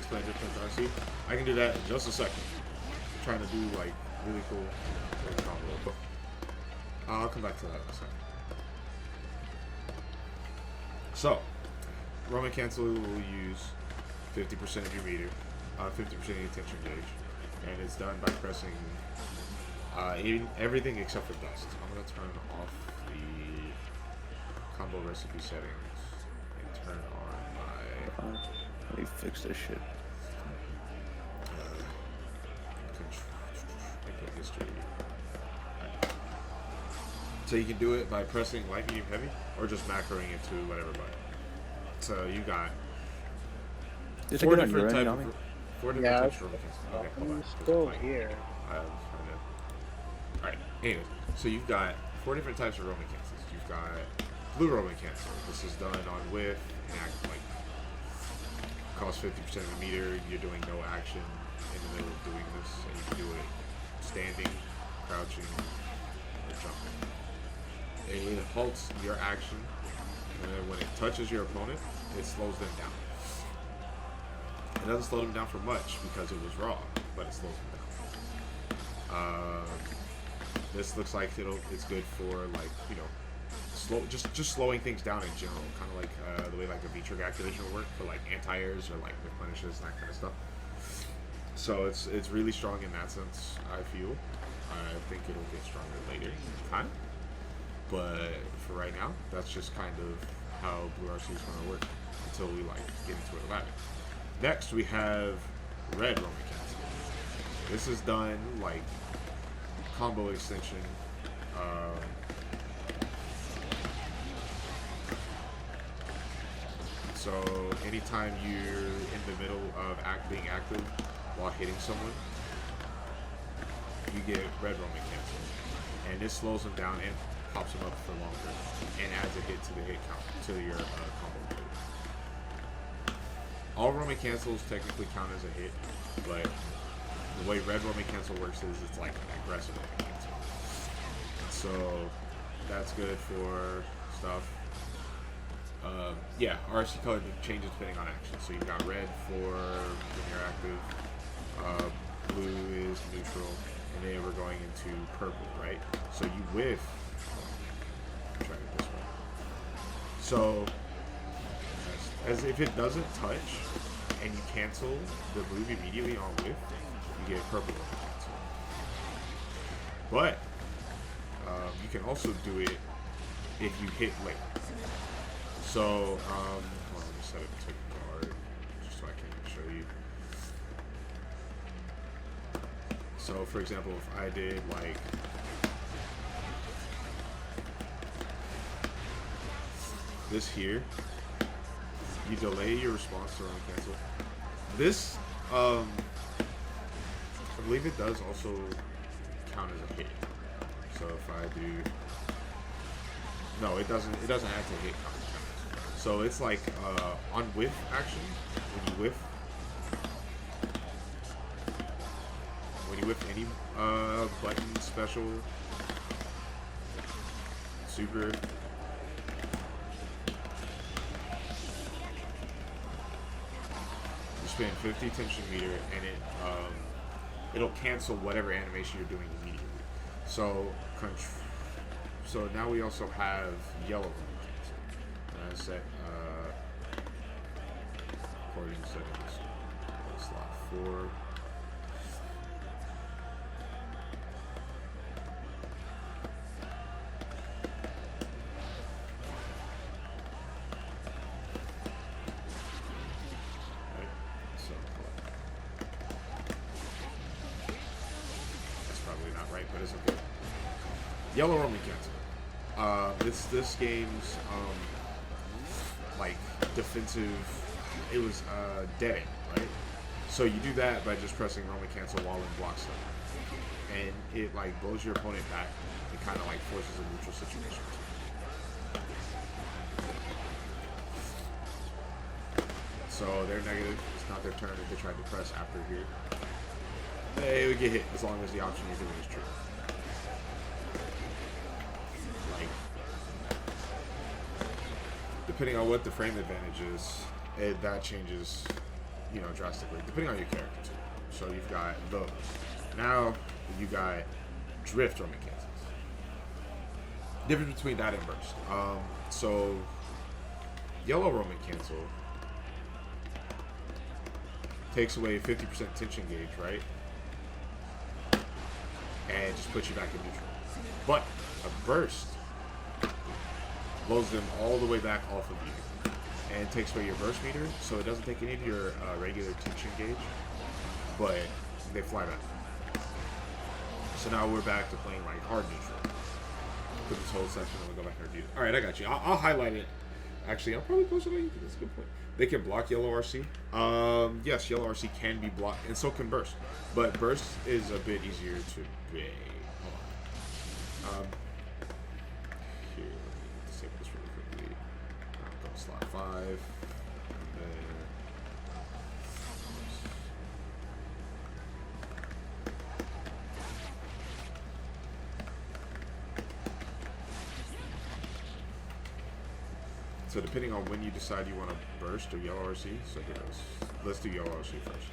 display different RC. I can do that in just a second. I'm trying to do like really cool combo. I'll come back to that in a second. So, Roman Cancel will use 50% of your meter, 50% of your attention gauge, and it's done by pressing everything except for dust. I'm gonna turn off the combo recipe settings and turn on my. Let me fix this shit. Input history. So you can do it by pressing light, medium, heavy, or just macroing into whatever button. So you got four different types of Roman Cancel. Okay, hold on. I'm still here. Alright, anyways, so you've got 4 different types of Roman Cancels. You've got blue Roman Cancel. This is done on whiff and act like costs 50% of the meter. You're doing no action in the middle of doing this, and you can do it standing, crouching, or jumping. It halts your action, and then when it touches your opponent, it slows them down. It doesn't slow them down for much because it was raw, but it slows them down. This looks like it's good for like just slowing things down in general, kind of like the way like a V-trigger activation would work for like anti-airs or like replenishes and that kind of stuff. So it's really strong in that sense. I feel. I think it'll get stronger later, kind of. But for right now, that's just kind of how Blue RC is going to work until we like get into it a lot. Next, we have Red Roman Cancel. This is done like combo extension. So anytime you're in the middle of being active while hitting someone, you get Red Roman Cancel, and this slows them down and pops them up for longer and adds a hit to the hit count to your combo hit. All Roman Cancels technically count as a hit, but the way Red Roman Cancel works is it's like an aggressive Roman Cancel. So that's good for stuff. Yeah, RC color changes depending on action. So you've got red for when you're active, blue is neutral, and then we're going into purple, right? So you whiff. Try it this way. So, as if it doesn't touch, and you cancel the blue immediately on whiff, you get purple cancel. But you can also do it if you hit late. So, hold on, let me set it to guard, just so I can show you. So, for example, if I did like this here, you delay your response to Roman Cancel. This, I believe it does also count as a hit. So if I do, no, it doesn't add to hit count. So it's like on whiff action, when you whiff any button, special, super, you spend 50 tension meter and it'll cancel whatever animation you're doing immediately. So now we also have yellow Roman Cancel. And I set recording settings slot 4. But it's okay. Yellow Roman Cancel. This game's like defensive. It was dead end, right? So you do that by just pressing Roman Cancel while in block stuff, and it like blows your opponent back. It kind of like forces a neutral situation. So they're negative. It's not their turn if they try to press after here. They would get hit as long as the option you're doing is true. Like, depending on what the frame advantage is, that changes you know, drastically, depending on your character too. So you've got those. Now you got drift Roman cancels. Difference between that and burst. So yellow Roman cancel takes away 50% tension gauge, right? And just puts you back in neutral. But a burst blows them all the way back off of you and takes away your burst meter, so it doesn't take any of your regular tension gauge, but they fly back. So now we're back to playing like hard neutral for this whole section. I'm gonna go back and review it. All right, I got you. I'll highlight it. Actually, I'll probably post it on YouTube. That's a good point. They can block yellow RC. Yes, yellow RC can be blocked, and so can burst. But burst is a bit easier to bait. Hold on. Here, let me disable this really quickly. I'm going to slot 5. And then, so depending on when you decide you want to burst or yellow RC, so here it is. Let's do yellow RC first.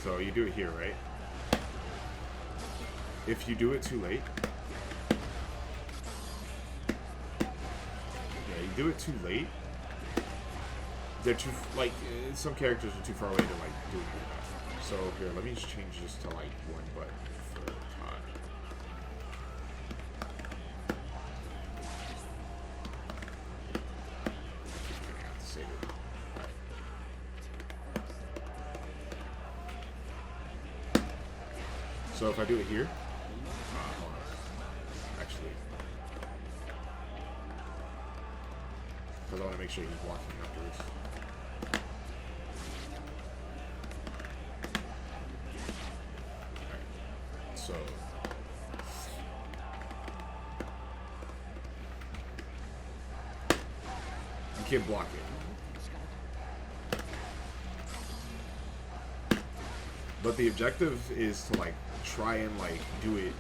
So you do it here, right? If you do it too late, yeah, you do it too late, they're too, like, some characters are too far away to, like, do it. So here, let me just change this to, like, 1 button for time. So if I do it here, hold on. Actually, because I want to make sure he's blocking afterwards. Alright, so you can't block it. But the objective is to like try and like do it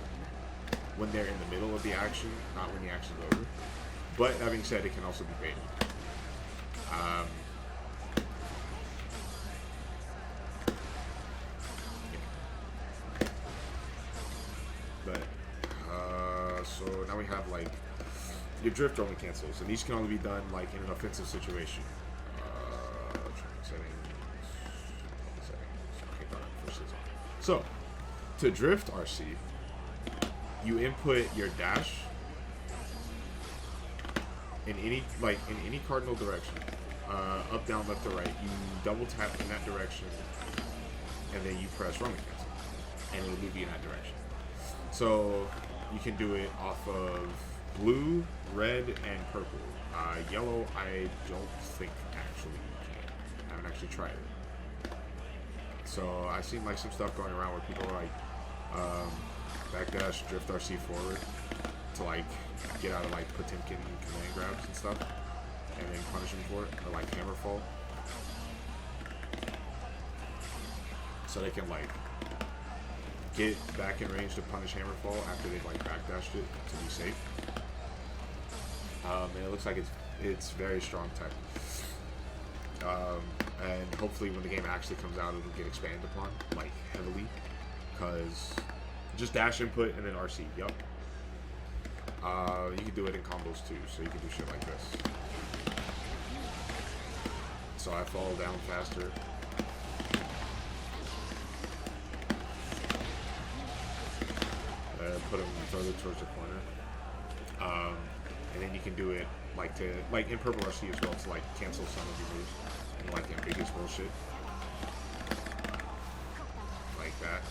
when they're in the middle of the action, not when the action's over. But that being said, it can also be baited. So now we have like your drift only cancels, and these can only be done like in an offensive situation. So, to drift RC, you input your dash in any cardinal direction, up, down, left, or right. You double tap in that direction, and then you press Roman cancel, and it'll move you in that direction. So you can do it off of blue, red, and purple. Yellow, I don't think actually you can. I haven't actually tried it. So I've seen like some stuff going around where people are like backdash drift RC forward to like get out of like Potemkin command grabs and stuff, and then punish them for it, or like hammer fall, so they can like get back in range to punish hammer fall after they've like backdashed it to be safe. And it looks like it's very strong tech. And hopefully when the game actually comes out, it'll get expanded upon, like, heavily. Because just dash input and then RC, yup. You can do it in combos too, so you can do shit like this. So I fall down faster. Put them further towards the corner. And then you can do it like in purple RC as well to like cancel some of your moves and like ambiguous bullshit like that.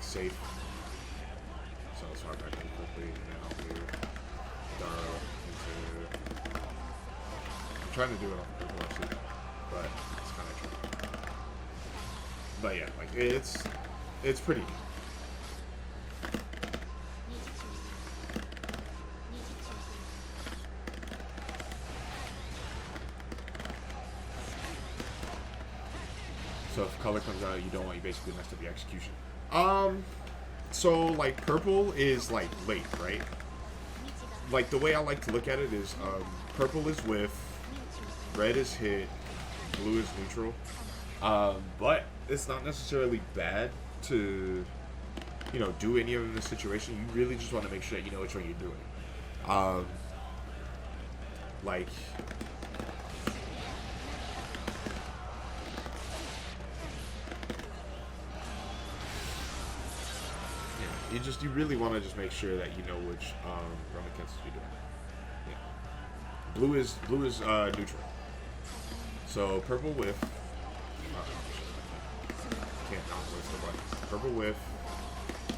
Safe. So I'll swap back in quickly, and then I'll do Daro into. I'm trying to do it on purple RC, but it's kind of tricky. But yeah, like it's pretty neat. So if color comes out, you don't want, you basically messed up your execution. So like purple is like late, right? Like the way I like to look at it is purple is whiff, red is hit, blue is neutral. But it's not necessarily bad to, you know, do any of them in this situation. You really just want to make sure that you know which one you're doing. Like, yeah, you really want to just make sure that you know which Roman cancels you're doing. Yeah. Blue is neutral. So purple whiff. Can't not whiff the button. Purple whiff,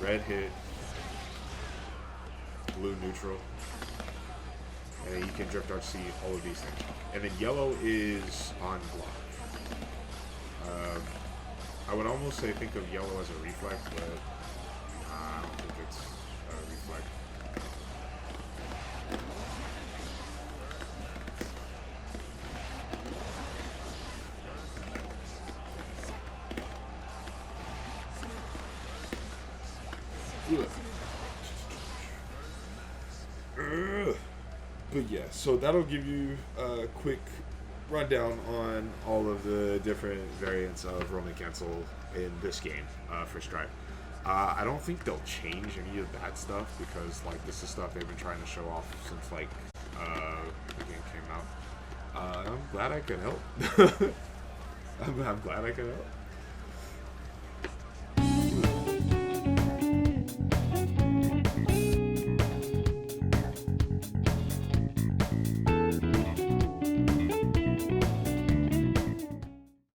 red hit, blue neutral, and then you can drift RC all of these things. And then yellow is on block. I would almost say think of yellow as a reflect, but I don't think it's a reflect. But yeah, so that'll give you a quick rundown on all of the different variants of Roman Cancel in this game for Stripe. I don't think they'll change any of that stuff because like this is stuff they've been trying to show off since like the game came out. I'm glad I could help. I'm glad I could help.